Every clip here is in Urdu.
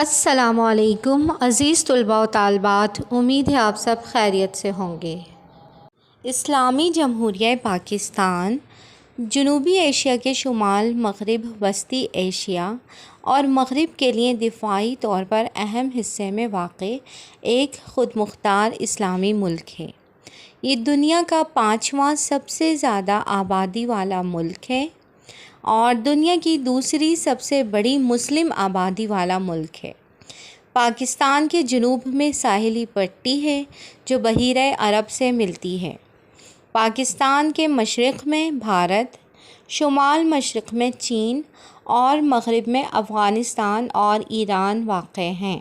السلام علیکم عزیز طلباء و طالبات، امید ہے آپ سب خیریت سے ہوں گے۔ اسلامی جمہوریہ پاکستان جنوبی ایشیا کے شمال مغرب، وسطی ایشیا اور مغرب کے لیے دفاعی طور پر اہم حصے میں واقع ایک خود مختار اسلامی ملک ہے۔ یہ دنیا کا 5واں سب سے زیادہ آبادی والا ملک ہے اور دنیا کی دوسری سب سے بڑی مسلم آبادی والا ملک ہے۔ پاکستان کے جنوب میں ساحلی پٹی ہے جو بحیرہ عرب سے ملتی ہے۔ پاکستان کے مشرق میں بھارت، شمال مشرق میں چین اور مغرب میں افغانستان اور ایران واقع ہیں۔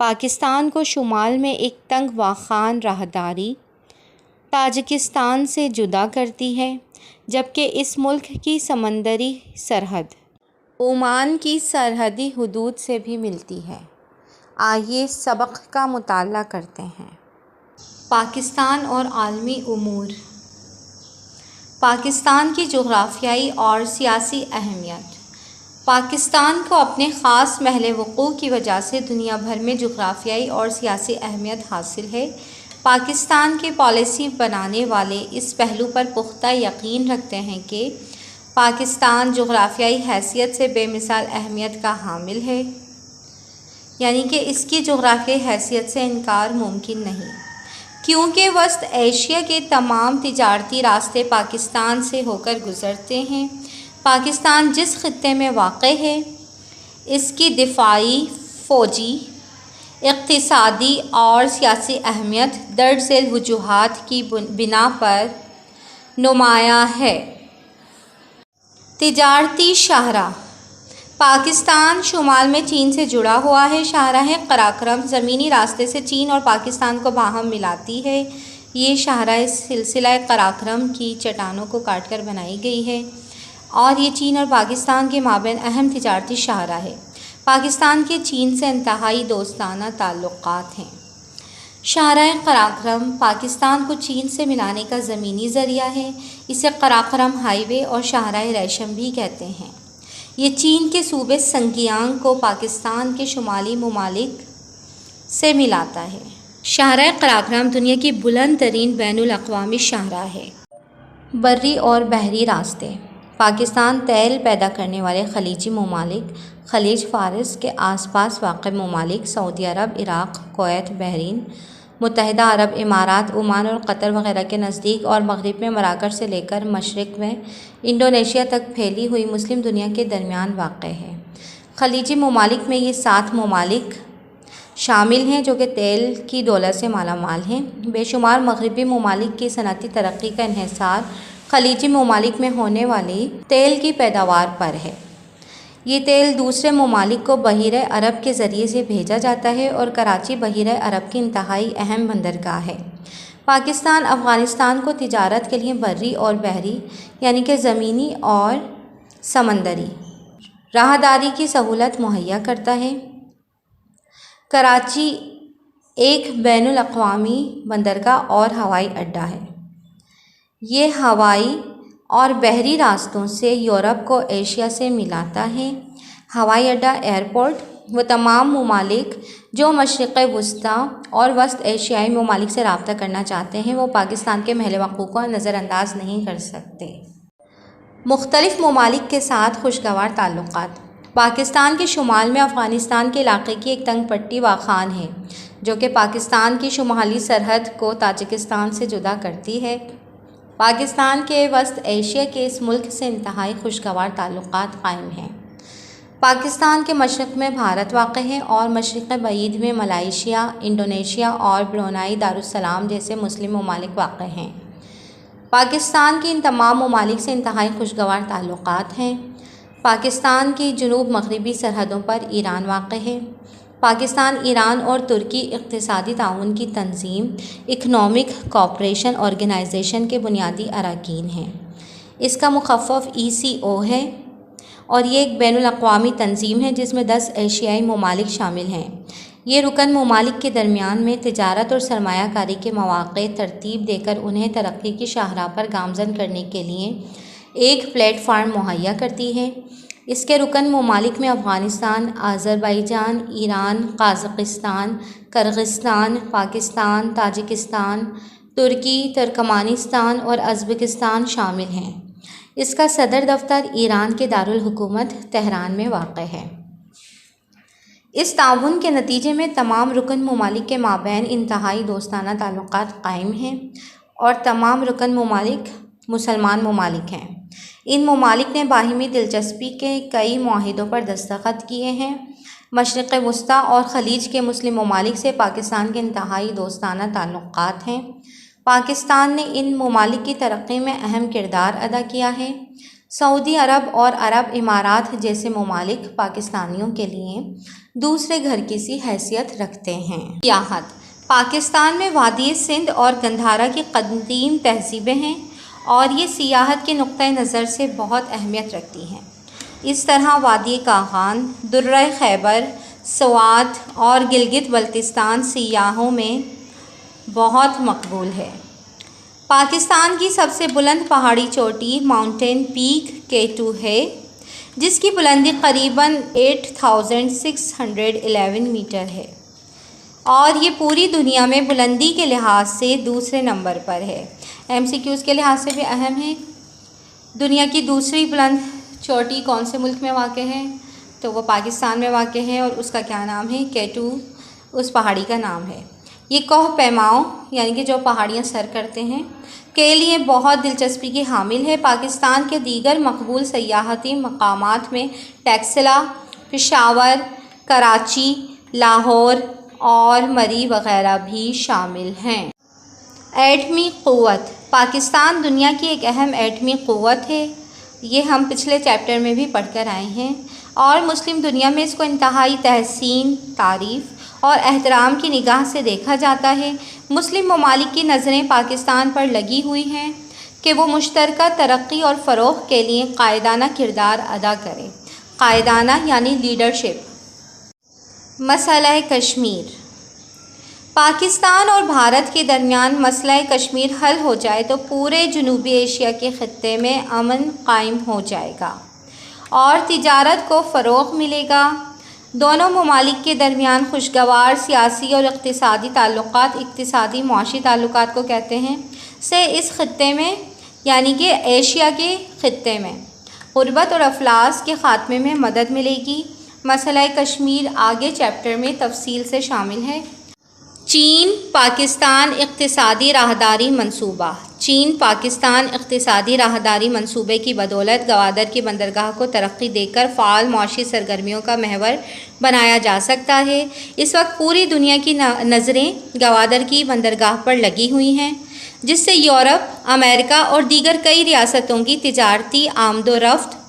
پاکستان کو شمال میں ایک تنگ واخان راہداری تاجکستان سے جدا کرتی ہے، جبکہ اس ملک کی سمندری سرحد عمان کی سرحدی حدود سے بھی ملتی ہے۔ آئیے سبق کا مطالعہ کرتے ہیں۔ پاکستان اور عالمی امور۔ پاکستان کی جغرافیائی اور سیاسی اہمیت۔ پاکستان کو اپنے خاص محل وقوع کی وجہ سے دنیا بھر میں جغرافیائی اور سیاسی اہمیت حاصل ہے۔ پاکستان کے پالیسی بنانے والے اس پہلو پر پختہ یقین رکھتے ہیں کہ پاکستان جغرافیائی حیثیت سے بے مثال اہمیت کا حامل ہے، یعنی کہ اس کی جغرافیائی حیثیت سے انکار ممکن نہیں، کیونکہ وسط ایشیا کے تمام تجارتی راستے پاکستان سے ہو کر گزرتے ہیں۔ پاکستان جس خطے میں واقع ہے، اس کی دفاعی، فوجی، اقتصادی اور سیاسی اہمیت درج ذیل وجوہات کی بنا پر نمایاں ہے۔ تجارتی شاہراہ۔ پاکستان شمال میں چین سے جڑا ہوا ہے۔ شاہراہ قراقرم زمینی راستے سے چین اور پاکستان کو باہم ملاتی ہے۔ یہ شاہراہ سلسلہ قراقرم کی چٹانوں کو کاٹ کر بنائی گئی ہے اور یہ چین اور پاکستان کے مابین اہم تجارتی شاہراہ ہے۔ پاکستان کے چین سے انتہائی دوستانہ تعلقات ہیں۔ شاہراہ قراقرم پاکستان کو چین سے ملانے کا زمینی ذریعہ ہے۔ اسے قراقرم ہائی وے اور شاہراہ ریشم بھی کہتے ہیں۔ یہ چین کے صوبے سنکیانگ کو پاکستان کے شمالی ممالک سے ملاتا ہے۔ شاہراہ قراقرم دنیا کی بلند ترین بین الاقوامی شاہراہ ہے۔ بری اور بحری راستے۔ پاکستان تیل پیدا کرنے والے خلیجی ممالک، خلیج فارس کے آس پاس واقع ممالک، سعودی عرب، عراق، کویت، بحرین، متحدہ عرب امارات، عمان اور قطر وغیرہ کے نزدیک اور مغرب میں مراکش سے لے کر مشرق میں انڈونیشیا تک پھیلی ہوئی مسلم دنیا کے درمیان واقع ہے۔ خلیجی ممالک میں یہ 7 ممالک شامل ہیں جو کہ تیل کی دولت سے مالا مال ہیں۔ بے شمار مغربی ممالک کی صنعتی ترقی کا انحصار خلیجی ممالک میں ہونے والی تیل کی پیداوار پر ہے۔ یہ تیل دوسرے ممالک کو بحیرہ عرب کے ذریعے سے بھیجا جاتا ہے اور کراچی بحیرہ عرب کی انتہائی اہم بندرگاہ ہے۔ پاکستان افغانستان کو تجارت کے لیے بری اور بحری، یعنی کہ زمینی اور سمندری راہداری کی سہولت مہیا کرتا ہے۔ کراچی ایک بین الاقوامی بندرگاہ اور ہوائی اڈہ ہے۔ یہ ہوائی اور بحری راستوں سے یورپ کو ایشیا سے ملاتا ہے۔ ہوائی اڈہ ایئرپورٹ وہ تمام ممالک جو مشرق وسطیٰ اور وسط ایشیائی ممالک سے رابطہ کرنا چاہتے ہیں وہ پاکستان کے محل وقوع کو نظر انداز نہیں کر سکتے۔ مختلف ممالک کے ساتھ خوشگوار تعلقات۔ پاکستان کے شمال میں افغانستان کے علاقے کی ایک تنگ پٹی واخان ہے جو کہ پاکستان کی شمالی سرحد کو تاجکستان سے جدا کرتی ہے۔ پاکستان کے وسط ایشیا کے اس ملک سے انتہائی خوشگوار تعلقات قائم ہیں۔ پاکستان کے مشرق میں بھارت واقع ہے اور مشرق بعید میں ملائیشیا، انڈونیشیا اور برونائی دارالسلام جیسے مسلم ممالک واقع ہیں۔ پاکستان کی ان تمام ممالک سے انتہائی خوشگوار تعلقات ہیں۔ پاکستان کی جنوب مغربی سرحدوں پر ایران واقع ہے۔ پاکستان، ایران اور ترکی اقتصادی تعاون کی تنظیم اکنامک کوآپریشن آرگنائزیشن کے بنیادی اراکین ہیں۔ اس کا مخفف ECO ہے اور یہ ایک بین الاقوامی تنظیم ہے جس میں 10 ایشیائی ممالک شامل ہیں۔ یہ رکن ممالک کے درمیان میں تجارت اور سرمایہ کاری کے مواقع ترتیب دے کر انہیں ترقی کی شاہراہ پر گامزن کرنے کے لیے ایک پلیٹ فارم مہیا کرتی ہے۔ اس کے رکن ممالک میں Afghanistan, Azerbaijan, Iran, Kazakhstan, Kyrgyzstan, Pakistan, Tajikistan, Turkey, Turkmenistan اور ازبکستان شامل ہیں۔ اس کا صدر دفتر ایران کے دارالحکومت تہران میں واقع ہے۔ اس تعاون کے نتیجے میں تمام رکن ممالک کے مابین انتہائی دوستانہ تعلقات قائم ہیں اور تمام رکن ممالک مسلمان ممالک ہیں۔ ان ممالک نے باہمی دلچسپی کے کئی معاہدوں پر دستخط کیے ہیں۔ مشرق وسطیٰ اور خلیج کے مسلم ممالک سے پاکستان کے انتہائی دوستانہ تعلقات ہیں۔ پاکستان نے ان ممالک کی ترقی میں اہم کردار ادا کیا ہے۔ سعودی عرب اور عرب امارات جیسے ممالک پاکستانیوں کے لیے دوسرے گھر کی سی حیثیت رکھتے ہیں۔ سیاحت: پاکستان میں وادی سندھ اور گندھارا کی قدیم تہذیبیں ہیں اور یہ سیاحت کے نقطۂ نظر سے بہت اہمیت رکھتی ہیں۔ اس طرح وادی کاغان، درۂ خیبر، سوات اور گلگت بلتستان سیاحوں میں بہت مقبول ہے۔ پاکستان کی سب سے بلند پہاڑی چوٹی ماؤنٹین پیک K2 ہے، جس کی بلندی قریباً 8611 میٹر ہے اور یہ پوری دنیا میں بلندی کے لحاظ سے دوسرے نمبر پر ہے۔ MCQs کے لحاظ سے بھی اہم ہے۔ دنیا کی دوسری بلند چوٹی کون سے ملک میں واقع ہے؟ تو وہ پاکستان میں واقع ہے اور اس کا کیا نام ہے؟ K2 اس پہاڑی کا نام ہے۔ یہ کوہ پیماؤں یعنی کہ جو پہاڑیاں سر کرتے ہیں کے لیے بہت دلچسپی کی حامل ہے۔ پاکستان کے دیگر مقبول سیاحتی مقامات میں ٹیکسلا، پشاور، کراچی، لاہور اور مری وغیرہ بھی شامل ہیں۔ ایٹمی قوت: پاکستان دنیا کی ایک اہم ایٹمی قوت ہے۔ یہ ہم پچھلے چیپٹر میں بھی پڑھ کر آئے ہیں اور مسلم دنیا میں اس کو انتہائی تحسین، تعریف اور احترام کی نگاہ سے دیکھا جاتا ہے۔ مسلم ممالک کی نظریں پاکستان پر لگی ہوئی ہیں کہ وہ مشترکہ ترقی اور فروغ کے لیے قائدانہ کردار ادا کرے۔ قائدانہ یعنی لیڈرشپ۔ مسئلہ کشمیر: پاکستان اور بھارت کے درمیان مسئلہ کشمیر حل ہو جائے تو پورے جنوبی ایشیا کے خطے میں امن قائم ہو جائے گا اور تجارت کو فروغ ملے گا۔ دونوں ممالک کے درمیان خوشگوار سیاسی اور اقتصادی تعلقات، اقتصادی معاشی تعلقات کو کہتے ہیں، سے اس خطے میں یعنی کہ ایشیا کے خطے میں غربت اور افلاس کے خاتمے میں مدد ملے گی۔ مسئلہ کشمیر آگے چیپٹر میں تفصیل سے شامل ہے۔ چین پاکستان اقتصادی راہداری منصوبہ: چین پاکستان اقتصادی راہداری منصوبے کی بدولت گوادر کی بندرگاہ کو ترقی دے کر فعال معاشی سرگرمیوں کا محور بنایا جا سکتا ہے۔ اس وقت پوری دنیا کی نظریں گوادر کی بندرگاہ پر لگی ہوئی ہیں، جس سے یورپ، امریکہ اور دیگر کئی ریاستوں کی تجارتی آمد و رفت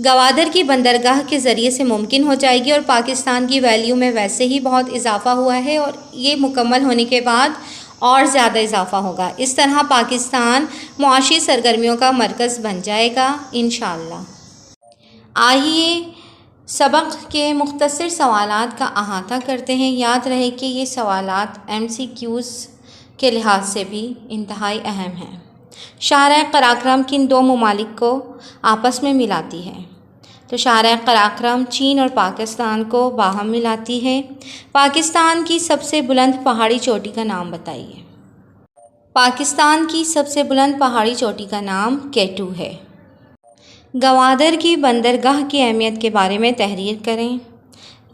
گوادر کی بندرگاہ کے ذریعے سے ممکن ہو جائے گی اور پاکستان کی ویلیو میں ویسے ہی بہت اضافہ ہوا ہے اور یہ مکمل ہونے کے بعد اور زیادہ اضافہ ہوگا۔ اس طرح پاکستان معاشی سرگرمیوں کا مرکز بن جائے گا انشاءاللہ۔ آئیے سبق کے مختصر سوالات کا احاطہ کرتے ہیں۔ یاد رہے کہ یہ سوالات MCQs کے لحاظ سے بھی انتہائی اہم ہیں۔ شاہراہ قراقرم کن دو ممالک کو آپس میں ملاتی ہے؟ تو شاہراہ قراقرم چین اور پاکستان کو باہم ملاتی ہے۔ پاکستان کی سب سے بلند پہاڑی چوٹی کا نام بتائیے۔ پاکستان کی سب سے بلند پہاڑی چوٹی کا نام K2 ہے۔ گوادر کی بندرگاہ کی اہمیت کے بارے میں تحریر کریں۔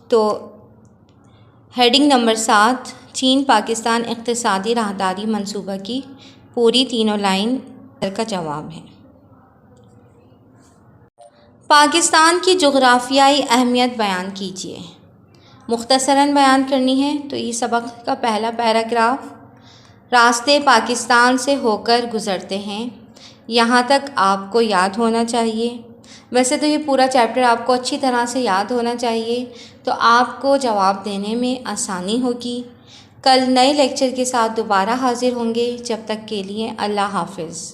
تو ہیڈنگ نمبر 7 چین پاکستان اقتصادی راہداری منصوبہ کی پوری تینوں لائن کا جواب ہے۔ پاکستان کی جغرافیائی اہمیت بیان کیجیے۔ مختصراً بیان کرنی ہے تو یہ سبق کا پہلا پیراگراف، راستے پاکستان سے ہو کر گزرتے ہیں، یہاں تک آپ کو یاد ہونا چاہیے۔ ویسے تو یہ پورا چیپٹر آپ کو اچھی طرح سے یاد ہونا چاہیے تو آپ کو جواب دینے میں آسانی ہوگی۔ کل نئے لیکچر کے ساتھ دوبارہ حاضر ہوں گے، جب تک کے لیے اللہ حافظ۔